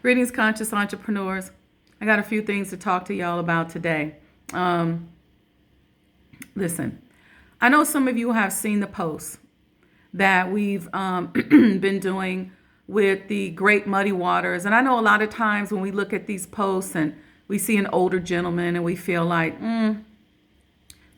Greetings, conscious entrepreneurs. I got a few things to talk to y'all about today. Um, Listen, I know some of you have seen the posts that we've been doing with the Great Muddy Waters. And I know a lot of times when we look at these posts and we see an older gentleman and we feel like,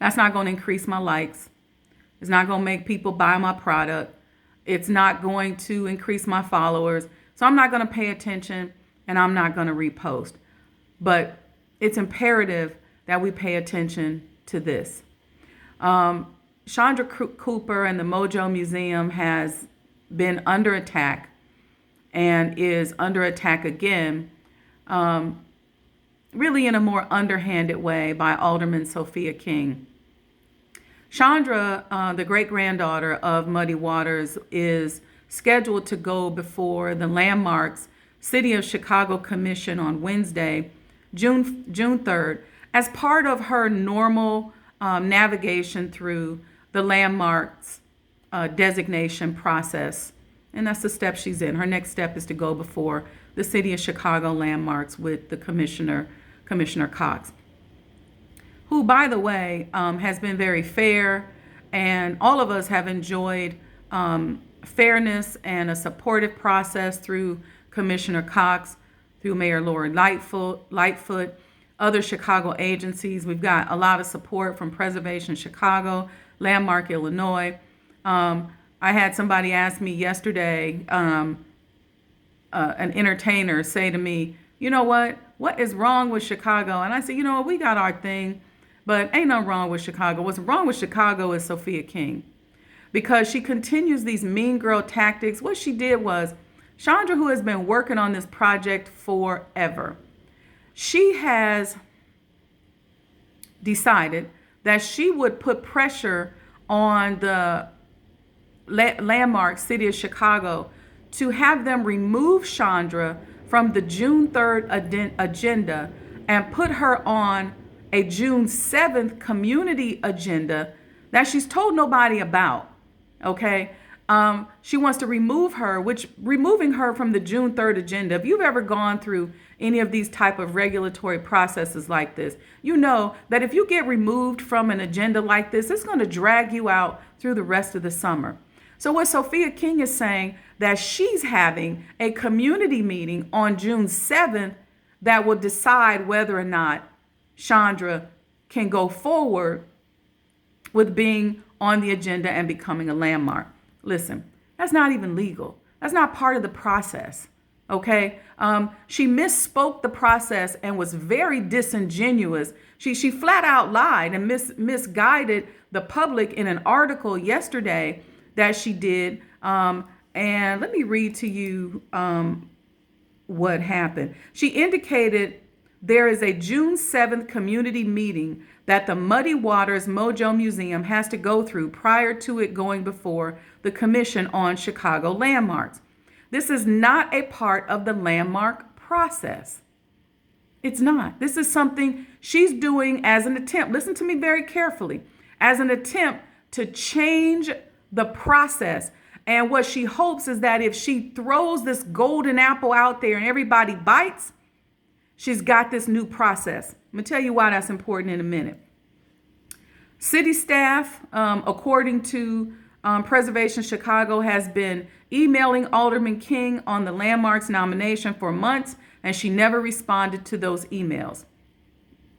that's not going to increase my likes. It's not going to make people buy my product. It's not going to increase my followers. So I'm not going to pay attention and I'm not going to repost. But it's imperative that we pay attention to this. Chandra Cooper and the MOJO Museum has been under attack and is under attack again, really in a more underhanded way by Alderman Sophia King. Chandra, the great-granddaughter of Muddy Waters, is scheduled to go before the Landmarks City of Chicago Commission on Wednesday, June 3rd, as part of her normal navigation through the Landmarks designation process. And that's the step she's in. Her next step is to go before the City of Chicago Landmarks with the Commissioner Cox, who, by the way, has been very fair, and all of us have enjoyed fairness and a supportive process through Commissioner Cox, through Mayor Lori Lightfoot, other Chicago agencies. We've got a lot of support from Preservation Chicago, Landmark Illinois. I had somebody ask me yesterday, an entertainer say to me, you know what is wrong with Chicago? And I said, we got our thing, but ain't nothing wrong with Chicago. What's wrong with Chicago is Sophia King, because she continues these mean girl tactics. What she did was, Chandra, who has been working on this project forever, she has decided that she would put pressure on the Landmark City of Chicago to have them remove Chandra from the June 3rd agenda and put her on a June 7th community agenda that she's told nobody about. Okay. She wants to remove her, which removing her from the June 3rd agenda. If you've ever gone through any of these type of regulatory processes like this, you know that if you get removed from an agenda like this, it's going to drag you out through the rest of the summer. So what Sophia King is saying, that she's having a community meeting on June 7th that will decide whether or not Chandra can go forward with being on the agenda and becoming a landmark. Listen, that's not even legal. That's not part of the process. Okay. She misspoke the process and was very disingenuous. She flat out lied and misguided the public in an article yesterday that she did. And let me read to you what happened. She indicated there is a June 7th community meeting that the Muddy Waters MOJO Museum has to go through prior to it going before the Commission on Chicago Landmarks. This is not a part of the landmark process. It's not. This is something she's doing as an attempt, listen to me very carefully, as an attempt to change the process. And what she hopes is that if she throws this golden apple out there and everybody bites, she's got this new process. I'm going to tell you why that's important in a minute. City staff, according to Preservation Chicago, has been emailing Alderman King on the Landmarks nomination for months, and she never responded to those emails.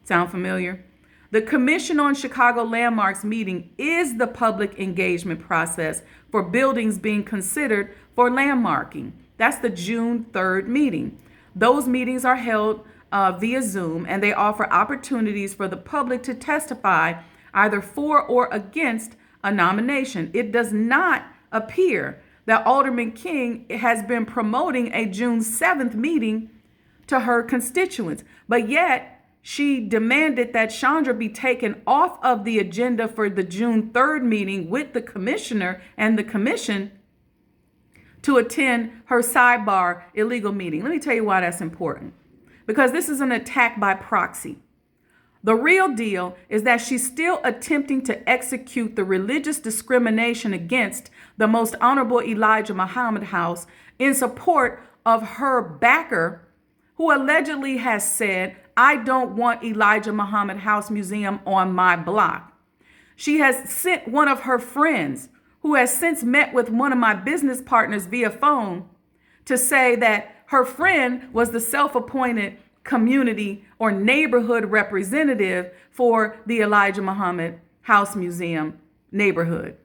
Sound familiar? The Commission on Chicago Landmarks meeting is the public engagement process for buildings being considered for landmarking. That's the June 3rd meeting. Those meetings are held via Zoom, and they offer opportunities for the public to testify either for or against a nomination. It does not appear that Alderman King has been promoting a June 7th meeting to her constituents, but yet she demanded that Chandra be taken off of the agenda for the June 3rd meeting with the commissioner and the commission to attend her sidebar illegal meeting. Let me tell you why that's important. Because this is an attack by proxy. The real deal is that she's still attempting to execute the religious discrimination against the Most Honorable Elijah Muhammad House in support of her backer, who allegedly has said, I don't want Elijah Muhammad House Museum on my block. She has sent one of her friends, who has since met with one of my business partners via phone, to say that her friend was the self-appointed community or neighborhood representative for the Elijah Muhammad House Museum neighborhood.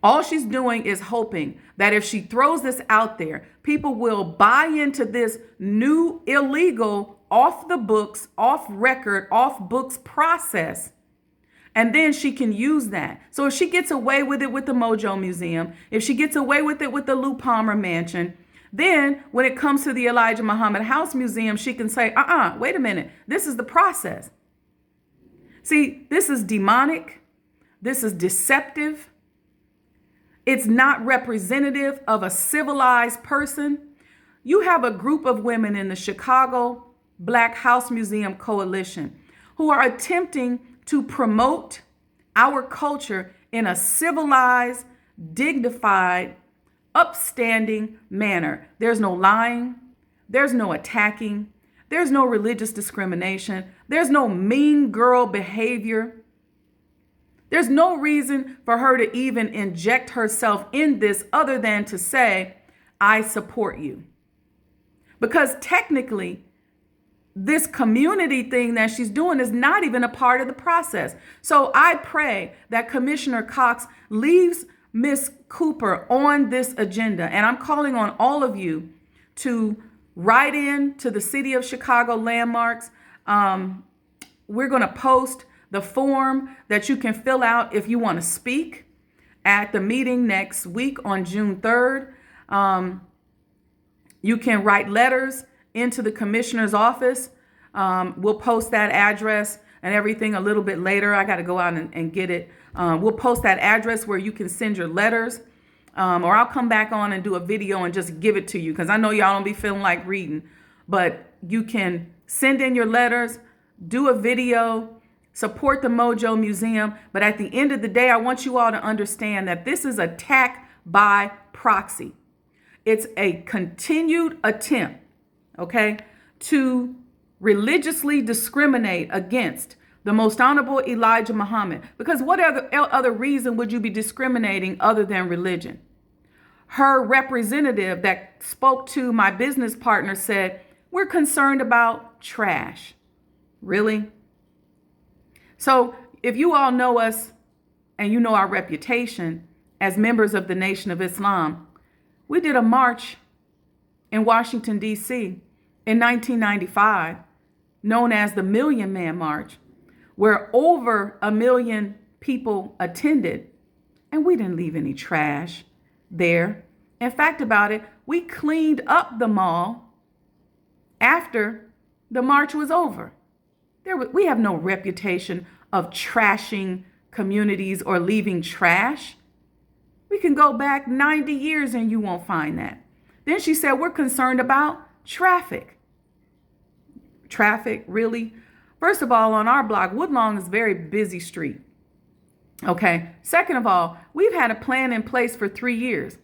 All she's doing is hoping that if she throws this out there, people will buy into this new illegal, off the books, off record, off books process. And then she can use that. So if she gets away with it with the MOJO Museum, if she gets away with it with the Lou Palmer Mansion, then when it comes to the Elijah Muhammad House Museum, she can say, wait a minute, this is the process. See, this is demonic. This is deceptive. It's not representative of a civilized person. You have a group of women in the Chicago Black House Museum Coalition who are attempting to promote our culture in a civilized, dignified, upstanding manner. There's no lying. There's no attacking. There's no religious discrimination. There's no mean girl behavior. There's no reason for her to even inject herself in this other than to say, I support you. Because technically, this community thing that she's doing is not even a part of the process. So I pray that Commissioner Cox leaves Miss Cooper on this agenda. And I'm calling on all of you to write in to the City of Chicago Landmarks. We're going to post the form that you can fill out if you want to speak at the meeting next week on June 3rd. You can write letters into the commissioner's office. We'll post that address and everything a little bit later. I got to go out and get it. We'll post that address where you can send your letters, or I'll come back on and do a video and just give it to you, because I know y'all don't be feeling like reading, but you can send in your letters, do a video, support the MOJO Museum. But at the end of the day, I want you all to understand that this is attack by proxy. It's a continued attempt, okay, to religiously discriminate against the most honorable Elijah Muhammad. Because what other reason would you be discriminating other than religion? Her representative that spoke to my business partner said, we're concerned about trash. Really? So if you all know us and you know our reputation as members of the Nation of Islam, we did a march in Washington, D.C. in 1995, known as the Million Man March, where over 1 million people attended, and we didn't leave any trash there. In fact, about it, we cleaned up the mall after the march was over. We have no reputation of trashing communities or leaving trash. We can go back 90 years and you won't find that. Then she said, we're concerned about traffic. Traffic, really? First of all, on our block, Woodlawn is a very busy street. Okay. Second of all, we've had a plan in place for 3 years.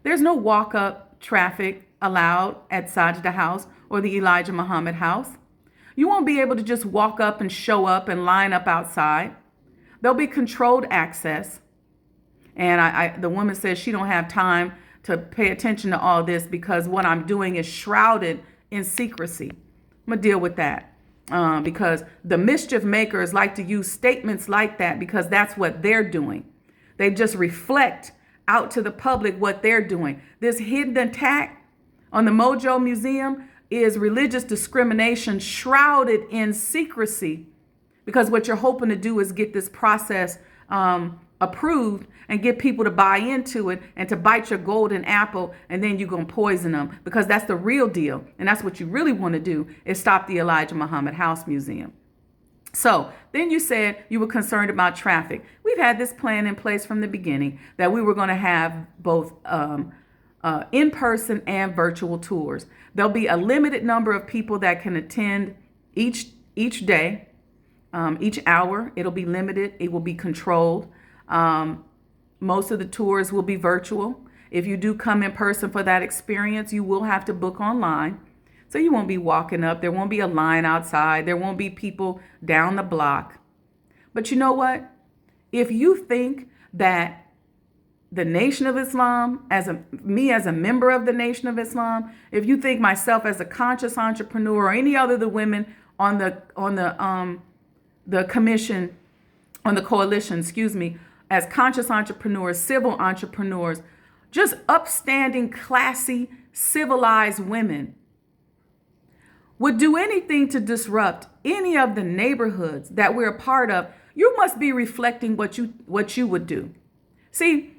There's no walk-up traffic allowed at Sajda House or the Elijah Muhammad House. You won't be able to just walk up and show up and line up outside. There'll be controlled access. And the woman says she don't have time to pay attention to all this because what I'm doing is shrouded in secrecy. I'm going to deal with that because the mischief makers like to use statements like that because that's what they're doing. They just reflect out to the public what they're doing. This hidden attack on the MOJO Museum is religious discrimination shrouded in secrecy, because what you're hoping to do is get this process approved and get people to buy into it and to bite your golden apple, and then you're going to poison them, because that's the real deal. And that's what you really want to do, is stop the Elijah Muhammad House Museum. So then you said you were concerned about traffic. We've had this plan in place from the beginning that we were going to have both in-person and virtual tours. There'll be a limited number of people that can attend each day, each hour. It'll be limited. It will be controlled. Most of the tours will be virtual. If you do come in person for that experience, you will have to book online. So you won't be walking up. There won't be a line outside. There won't be people down the block. But you know what? If you think that the Nation of Islam, as a member of the Nation of Islam, if you think myself as a conscious entrepreneur or any other of the women on the commission, on the coalition, as conscious entrepreneurs, civil entrepreneurs, just upstanding, classy, civilized women, would do anything to disrupt any of the neighborhoods that we're a part of, you must be reflecting what you would do. See,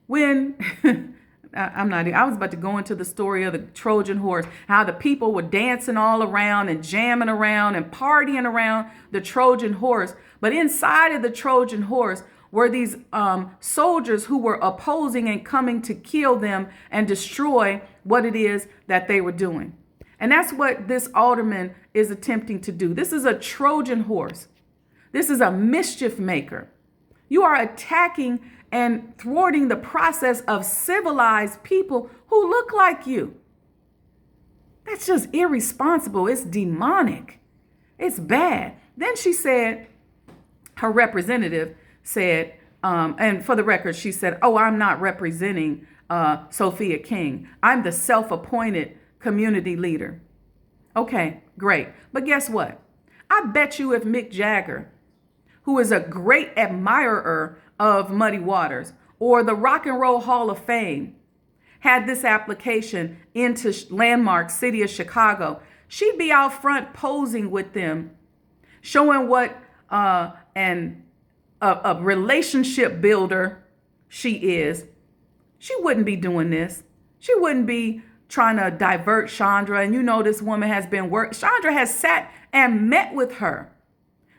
when I was about to go into the story of the Trojan horse, how the people were dancing all around and jamming around and partying around the Trojan horse. But inside of the Trojan horse were these soldiers who were opposing and coming to kill them and destroy what it is that they were doing. And that's what this alderman is attempting to do. This is a Trojan horse. This is a mischief maker. You are attacking and thwarting the process of civilized people who look like you. That's just irresponsible. It's demonic. It's bad. Then she said, her representative said, and for the record, she said, "Oh, I'm not representing Sophia King. I'm the self-appointed community leader." Okay, great. But guess what? I bet you if Mick Jagger, who is a great admirer of Muddy Waters, or the Rock and Roll Hall of Fame, had this application into Landmark City of Chicago, she'd be out front posing with them, showing what a relationship builder she is. She wouldn't be doing this. She wouldn't be trying to divert Chandra. And you know this woman has been Chandra has sat and met with her.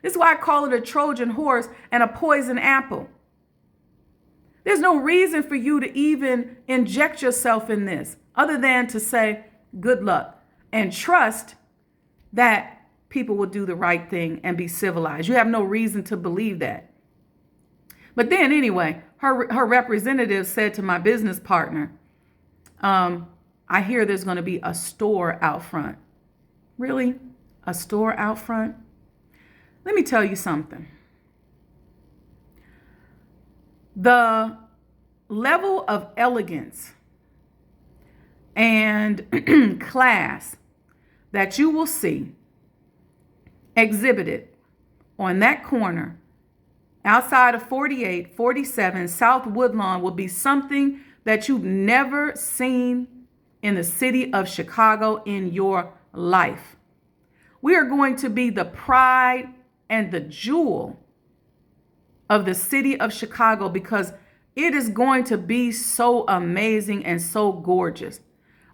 This is why I call it a Trojan horse and a poison apple. There's no reason for you to even inject yourself in this other than to say good luck and trust that people will do the right thing and be civilized. You have no reason to believe that. But then anyway, her representative said to my business partner, I hear there's going to be a store out front. Really? A store out front? Let me tell you something. The level of elegance and class that you will see exhibited on that corner outside of 48, 47 South Woodlawn will be something that you've never seen in the city of Chicago in your life. We are going to be the pride and the jewel of the city of Chicago because it is going to be so amazing and so gorgeous.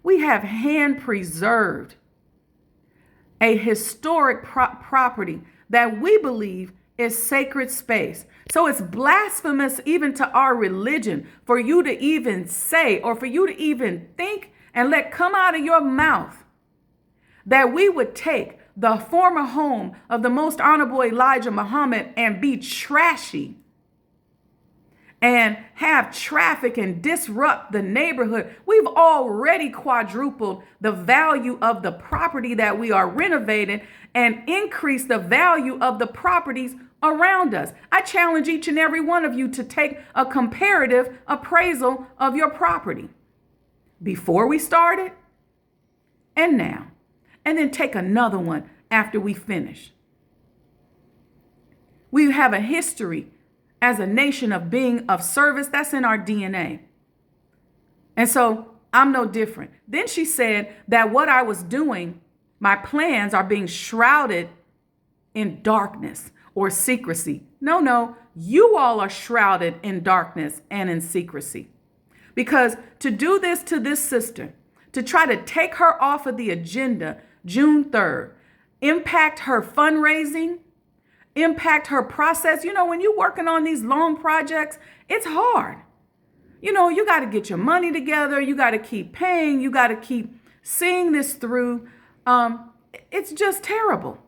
We have hand preserved a historic property that we believe is sacred space. So it's blasphemous even to our religion for you to even say or for you to even think and let come out of your mouth that we would take the former home of the most honorable Elijah Muhammad and be trashy and have traffic and disrupt the neighborhood. We've already quadrupled the value of the property that we are renovating and increased the value of the properties around us. I challenge each and every one of you to take a comparative appraisal of your property before we started and now. And then take another one after we finish. We have a history as a nation of being of service. That's in our DNA. And so I'm no different. Then she said that what I was doing, my plans are being shrouded in darkness or secrecy. No, you all are shrouded in darkness and in secrecy. Because to do this to this sister, to try to take her off of the agenda June 3rd, impact her fundraising, impact her process. You know, when you're working on these long projects, it's hard. You know, you got to get your money together. You got to keep paying. You got to keep seeing this through. It's just terrible.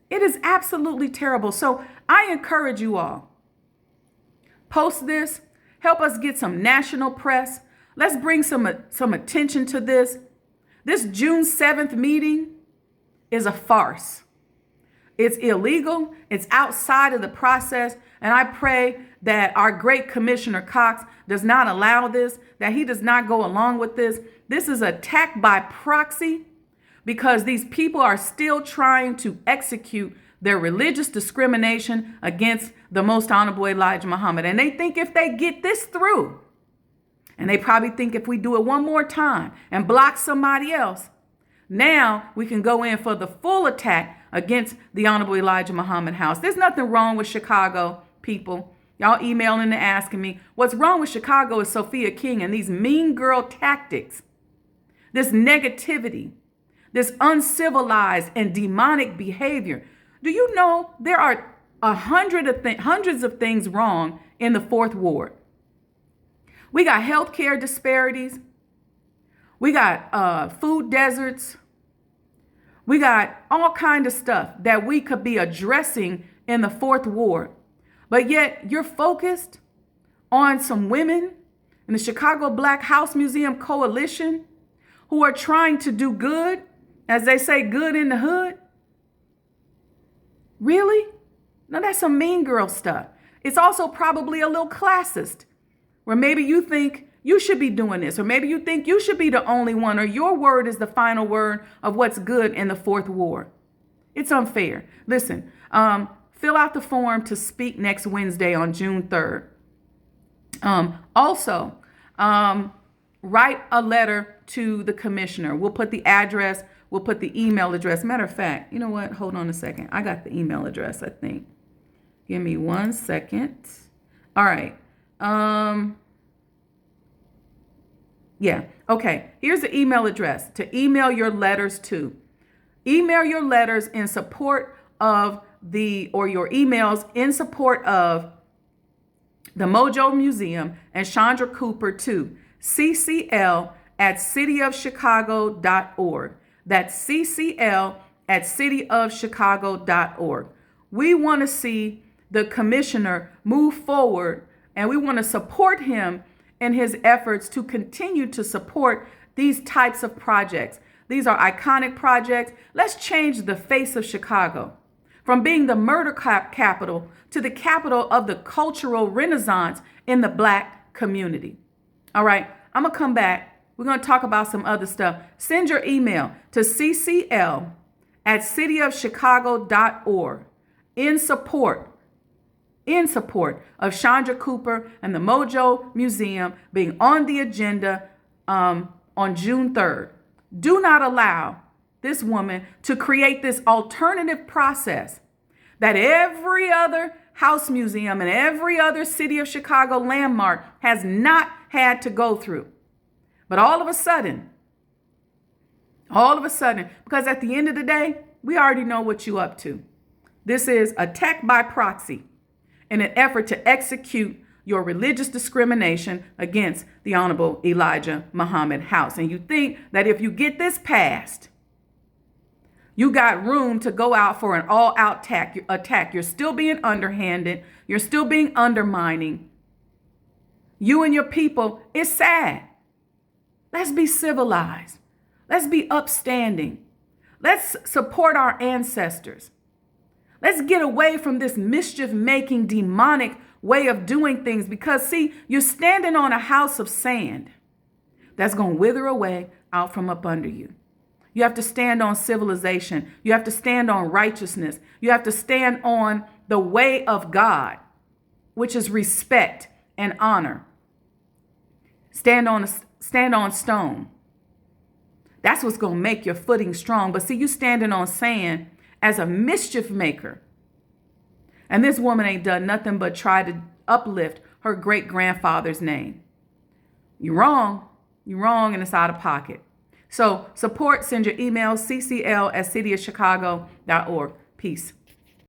It is absolutely terrible. So I encourage you all, post this, help us get some national press. Let's bring some attention to this. This June 7th meeting is a farce. It's illegal. It's outside of the process. And I pray that our great Commissioner Cox does not allow this, that he does not go along with this. This is attack by proxy because these people are still trying to execute their religious discrimination against the Most Honorable Elijah Muhammad. And they think if they get this through, and they probably think if we do it one more time and block somebody else, now we can go in for the full attack against the Honorable Elijah Muhammad house. There's nothing wrong with Chicago, people. Y'all emailing and asking me, what's wrong with Chicago is Sophia King and these mean girl tactics, this negativity, this uncivilized and demonic behavior. Do you know there are hundreds of things wrong in the 4th Ward? We got healthcare disparities. We got food deserts. We got all kind of stuff that we could be addressing in the 4th Ward. But yet you're focused on some women in the Chicago Black House Museum Coalition who are trying to do good, as they say, good in the hood. Really? Now that's some mean girl stuff. It's also probably a little classist, where maybe you think you should be doing this, or maybe you think you should be the only one, or your word is the final word of what's good in the 4th Ward. It's unfair. Listen, fill out the form to speak next Wednesday on June 3rd. Also, write a letter to the commissioner. We'll put the address, we'll put the email address. Matter of fact, you know what? Hold on a second. I got the email address, I think. Give me 1 second. All right. Yeah. Okay. Here's the email address to email your letters to. Email your letters in support of your emails in support of the MOJO Museum and Chandra Cooper to ccl@cityofchicago.org. That's ccl@cityofchicago.org. We want to see the commissioner move forward, and we want to support him in his efforts to continue to support these types of projects. These are iconic projects. Let's change the face of Chicago from being the murder capital to the capital of the cultural renaissance in the Black community. All right, I'm going to come back. We're going to talk about some other stuff. Send your email to ccl@cityofchicago.org in support of Chandra Cooper and the MOJO Museum being on the agenda on June 3rd. Do not allow this woman to create this alternative process that every other house museum and every other City of Chicago landmark has not had to go through. But all of a sudden, because at the end of the day, we already know what you're up to. This is attack by proxy in an effort to execute your religious discrimination against the Honorable Elijah Muhammad house. And you think that if you get this passed, you got room to go out for an all-out attack. You're still being underhanded. You're still being undermining. You and your people, it's sad. Let's be civilized. Let's be upstanding. Let's support our ancestors. Let's get away from this mischief-making, demonic way of doing things because, see, you're standing on a house of sand that's going to wither away out from up under you. You have to stand on civilization. You have to stand on righteousness. You have to stand on the way of God, which is respect and honor. Stand on stone. That's what's going to make your footing strong. But see, you standing on sand as a mischief maker. And this woman ain't done nothing but try to uplift her great grandfather's name. You're wrong. You're wrong, and it's out of pocket. So support, send your email, ccl@cityofchicago.org. Peace.